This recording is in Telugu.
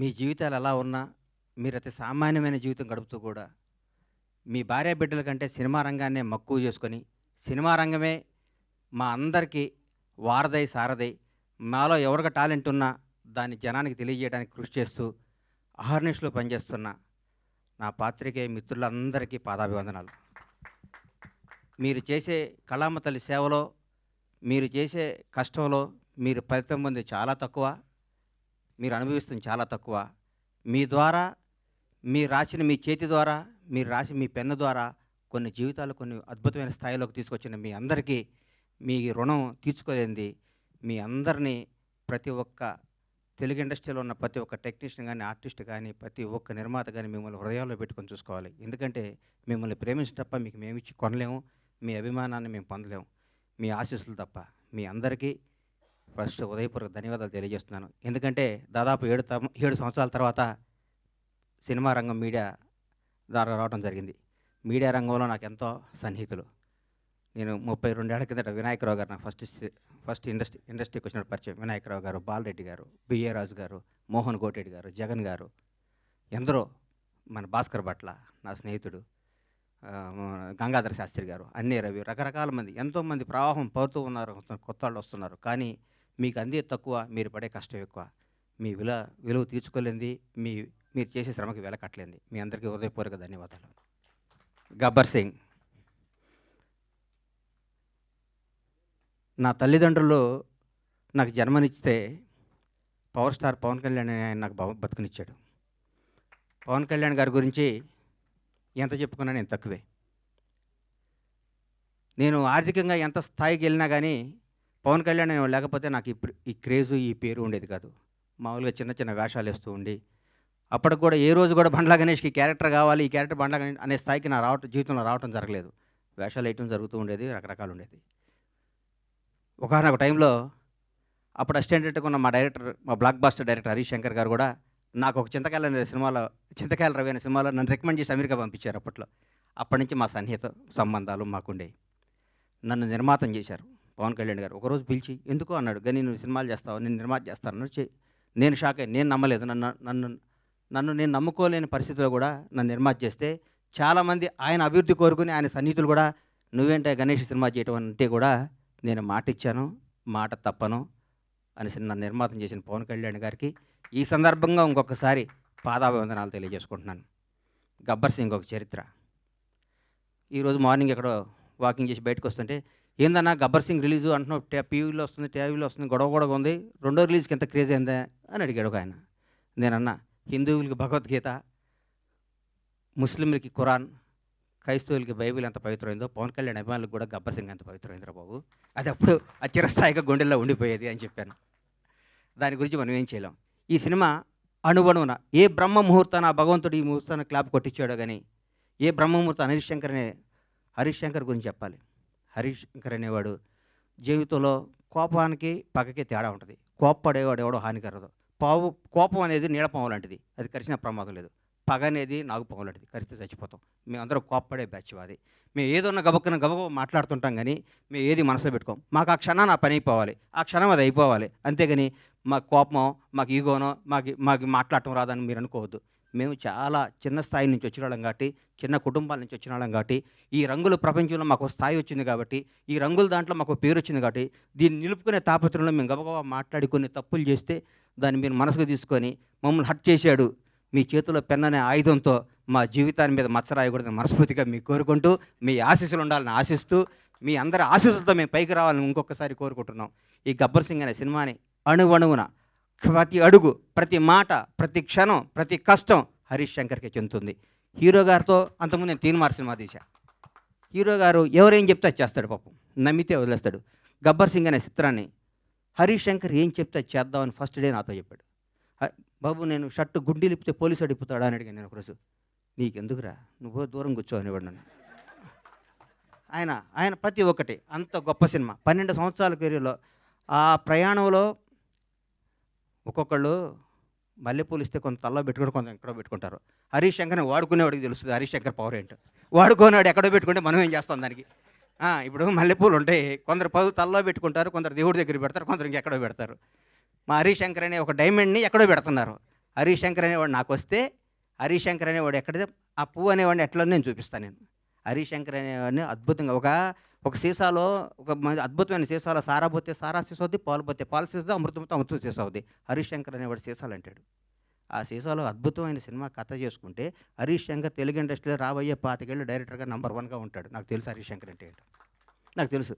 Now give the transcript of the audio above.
మీ జీవితాలు ఎలా ఉన్నా, మీరతి సామాన్యమైన జీవితం గడుపుతూ కూడా, మీ భార్యాబిడ్డల కంటే సినిమా రంగాన్నే మక్కువ చేసుకొని, సినిమా రంగమే మా అందరికీ వారధై, సారథై, మాలో ఎవరికి టాలెంట్ ఉన్నా దాన్ని జనానికి తెలియజేయడానికి కృషి చేస్తూ, అహర్నిశలు పనిచేస్తున్న నా పాత్రికేయ మిత్రులందరికీ పాదాభివందనాలు. మీరు చేసే కళామ తల్లి సేవలో, మీరు చేసే కష్టంలో మీరు ఫలితం పొందేది చాలా తక్కువ. మీరు అనుభవిస్తుంది చాలా తక్కువ. మీ ద్వారా, మీరు రాసిన మీ చేతి ద్వారా, మీరు రాసిన మీ పెన్ను ద్వారా కొన్ని జీవితాలు కొన్ని అద్భుతమైన స్థాయిలోకి తీసుకొచ్చిన మీ అందరికీ మీ రుణం తీర్చుకోలేనిది. మీ అందరినీ ప్రతి ఒక్క తెలుగు ఇండస్ట్రీలో ఉన్న ప్రతి ఒక్క టెక్నీషియన్ కానీ, ఆర్టిస్ట్ కానీ, ప్రతి ఒక్క నిర్మాత కానీ మిమ్మల్ని హృదయాల్లో పెట్టుకొని చూసుకోవాలి. ఎందుకంటే మిమ్మల్ని ప్రేమించడం తప్ప మీకు మేమిచ్చి కొనలేము. మీ అభిమానాన్ని మేము పొందలేము. మీ ఆశీస్సులు తప్ప. మీ అందరికీ ఫస్ట్ ఉదయపూర్వక ధన్యవాదాలు తెలియజేస్తున్నాను. ఎందుకంటే దాదాపు 7 సంవత్సరాల తర్వాత సినిమా రంగం మీడియా ద్వారా రావడం జరిగింది. మీడియా రంగంలో నాకు ఎంతో సన్నిహితులు. నేను 32 ఏళ్ల కిందట వినాయకరావు గారు నాకు ఫస్ట్ ఇండస్ట్రీకి వచ్చిన పరిచయం. వినాయకరావు గారు, బాలరెడ్డి గారు, బిఏ రాజు గారు, మోహన్ కోటెడ్డి గారు, జగన్ గారు, ఎందరో, మన భాస్కర్ భట్ల నా స్నేహితుడు, గంగాధర శాస్త్రి గారు, అన్నీ రవి, రకరకాల మంది, ఎంతోమంది ప్రవాహం పడుతూ ఉన్నారు. కొత్త వాళ్ళు వస్తున్నారు. కానీ మీకు అందేది తక్కువ, మీరు పడే కష్టం ఎక్కువ. మీ విలువ తీర్చుకోలేంది, మీరు చేసే శ్రమకి వెలకట్టలేంది. మీ అందరికీ హృదయపూర్వక ధన్యవాదాలు. గబ్బర్ సింగ్. నా తల్లిదండ్రులు నాకు జన్మనిస్తే పవర్ స్టార్ పవన్ కళ్యాణ్ అని ఆయన నాకు బతుకునిచ్చాడు. పవన్ కళ్యాణ్ గారి గురించి ఎంత చెప్పుకున్నా నేను తక్కువే. నేను ఆర్థికంగా ఎంత స్థాయికి వెళ్ళినా కానీ పవన్ కళ్యాణ్ లేకపోతే నాకు ఈ క్రేజు, ఈ పేరు ఉండేది కాదు. మామూలుగా చిన్న చిన్న వేషాలు వేస్తూ ఉండి, అప్పటికి కూడా ఏ రోజు కూడా బండ్లా గణేష్కి క్యారెక్టర్ కావాలి, ఈ క్యారెక్టర్ బండ్లా గణేష్ అనే స్థాయికి నా జీవితంలో రావటం జరగలేదు. వేషాలు వేయటం జరుగుతూ ఉండేది, రకరకాలు ఉండేది. ఒకనొక టైంలో అప్పుడు అసిస్టెంట్గా ఉన్న మా blockbuster director Harish Shankar గారు కూడా నాకు ఒక చింతకాయల రవి అనే సినిమాలో నన్ను రికమెండ్ చేసి అమెరికా పంపించారు అప్పట్లో. అప్పటి నుంచి మా సన్నిహిత సంబంధాలు మాకుండేవి. నన్ను నిర్మాతం చేశారు పవన్ కళ్యాణ్ గారు. ఒకరోజు పిలిచి ఎందుకో అన్నాడు, కానీ నువ్వు సినిమాలు చేస్తావు, నేను నిర్మాత చేస్తాను. నేను షాక్ అయ్యి, నేను నమ్మలేదు. నన్ను నేను నమ్ముకోలేని పరిస్థితిలో కూడా నన్ను నిర్మాత చేస్తే చాలామంది ఆయన అభివృద్ధి కోరుకుని ఆయన సన్నిహితులు కూడా నువ్వేంటే గణేష్ సినిమా చేయటం అంటే కూడా నేను మాట ఇచ్చాను, మాట తప్పను అని నన్ను నిర్మాతం చేసిన పవన్ కళ్యాణ్ గారికి ఈ సందర్భంగా ఇంకొకసారి పాదాభివందనాలు తెలియజేసుకుంటున్నాను. గబ్బర్ సింగ్ ఒక చరిత్ర. ఈరోజు మార్నింగ్ ఎక్కడో వాకింగ్ చేసి బయటకు వస్తుంటే, ఏందన్నా గబ్బర్ సింగ్ రిలీజు అంటున్నావు, టీవీలో వస్తుంది, గొడవ ఉంది, రెండో రిలీజ్కి ఎంత క్రేజ్ అయిందా అని అడిగాడు ఒక ఆయన. నేనన్నా, హిందువులకి భగవద్గీత, ముస్లింలకి ఖురాన్, క్రైస్తవులకి బైబిల్ ఎంత పవిత్రమైందో పవన్ కళ్యాణ్ అభిమానులకు కూడా గబ్బర్ సింగ్ ఎంత పవిత్రమైందిరా బాబు, అది అప్పుడు చిరస్థాయిగా గుండెల్లో ఉండిపోయేది అని చెప్పాను. దాని గురించి మనం ఏం చేయలేం. ఈ సినిమా అణువణువున ఏ బ్రహ్మ ముహూర్తాన భగవంతుడు ఈ ముహూర్తాన్ని క్లాప్ కొట్టించాడో కానీ, ఏ బ్రహ్మ ముహూర్తం హరీష్ శంకర్ గురించి చెప్పాలి. హరీష్ శంకర్ అనేవాడు జీవితంలో కోపానికి పగకి తేడా ఉంటుంది. కోప్పడేవాడు ఎవడో హానికరదు. కోపం అనేది నీడపాము లాంటిది, అది కరిచిన ప్రమాదం లేదు. పగ అనేది నాగుపాము లాంటిది, కరిస్తే చచ్చిపోతాం. మేమందరం కోప్పడే బ్యాచ్ అది. మేము ఏదన్నా గబగబ మాట్లాడుతుంటాం కానీ మేము ఏది మనసులో పెట్టుకోం. మాకు ఆ క్షణం నా పని అయిపోవాలి, ఆ క్షణం అది అయిపోవాలి. అంతేగాని మాకు కోపమో, మాకు ఈగోనో, మాకు మాట్లాడటం రాదని మీరు అనుకోవద్దు. మేము చాలా చిన్న స్థాయి నుంచి వచ్చిన వాళ్ళం కాబట్టి, చిన్న కుటుంబాల నుంచి వచ్చిన వాళ్ళం కాబట్టి, ఈ రంగుల ప్రపంచంలో మాకు స్థాయి వచ్చింది కాబట్టి, ఈ రంగుల దాంట్లో మాకు పేరు వచ్చింది కాబట్టి, దీన్ని నిలుపుకునే తాపత్రంలో మేము గబగబా మాట్లాడి కొన్ని తప్పులు చేస్తే దాన్ని మీరు మనసుకు తీసుకొని మమ్మల్ని హర్ట్ చేశాడు, మీ చేతిలో పెన్ అనే ఆయుధంతో మా జీవితాన్ని మీద మచ్చరాయకూడదని మనస్ఫూర్తిగా మీకు కోరుకుంటూ, మీ ఆశీస్సులు ఉండాలని ఆశిస్తూ, మీ అందరి ఆశీస్సులతో మేము పైకి రావాలని ఇంకొకసారి కోరుకుంటున్నాం. ఈ గబ్బర్ సింగ్ అనే సినిమాని అణువణువున ప్రతి అడుగు, ప్రతి మాట, ప్రతి క్షణం, ప్రతి కష్టం హరీష్ శంకర్కే చెందుతుంది. హీరో గారితో అంతకుముందు నేను తీన్మార్ సినిమా తీశా. హీరో గారు ఎవరేం చెప్తే అది చేస్తాడు, పాపం నమ్మితే వదిలేస్తాడు. గబ్బర్ సింగ్ అనే చిత్రాన్ని హరీష్ శంకర్ ఏం చెప్తే అది చేద్దామని ఫస్ట్ డే నాతో చెప్పాడు. బాబు నేను షర్టు గుండీ లిపితే పోలీసు అడిగిపోతాడా అని అడిగాను నేను ఒకరోజు. నీకెందుకురా, నువ్వు దూరం కూర్చో అనేవాడు నన్ను. ఆయన ప్రతి ఒక్కటి అంత గొప్ప సినిమా. 12 సంవత్సరాల కెరీర్లో ఆ ప్రయాణంలో ఒక్కొక్కళ్ళు మల్లెపూలు ఇస్తే కొంత తల్లో పెట్టుకుంటే కొంత ఎక్కడో పెట్టుకుంటారు. హరీష్ శంకర్ని వాడుకునేవాడికి తెలుస్తుంది హరీష్ శంకర్ పవర్ ఏంటో. వాడుకునేవాడు ఎక్కడో పెట్టుకుంటే మనం ఏం చేస్తాం దానికి. ఇప్పుడు మల్లెపూలు ఉంటాయి, కొందరు తల్లో పెట్టుకుంటారు, కొందరు దేవుడి దగ్గర పెడతారు, కొందరు ఇంకెక్కడో పెడతారు. మా హరీష్ శంకర్ అనే ఒక డైమండ్ని ఎక్కడో పెడుతున్నారు. హరీష్ శంకర్ అనేవాడు నాకొస్తే, హరీష్ శంకర్ అనేవాడు ఎక్కడిదే ఆ పువ్వు అనేవాడిని ఎట్లా నేను చూపిస్తాను నేను. హరీష్ శంకర్ అనేవాడిని అద్భుతంగా ఒక సీసాలో అద్భుతమైన సీసాలో సారా పోతే సారా సీసా అవుద్ది, పాలు పోతే పాలు సీసా, అమృతం పోతే అమృతం సీసా అవుద్ది. హరీష్ శంకర్ అనేవాడు సీసాలు అంటాడు. ఆ సీసాలో అద్భుతమైన సినిమా కథ చేసుకుంటే హరీష్ శంకర్ తెలుగు ఇండస్ట్రీలో రాబోయే 25 ఏళ్ళు డైరెక్టర్‌గా నంబర్ 1గా ఉంటాడు. నాకు తెలుసు హరీష్ శంకర్ అంటే ఏంటో. నాకు తెలుసు.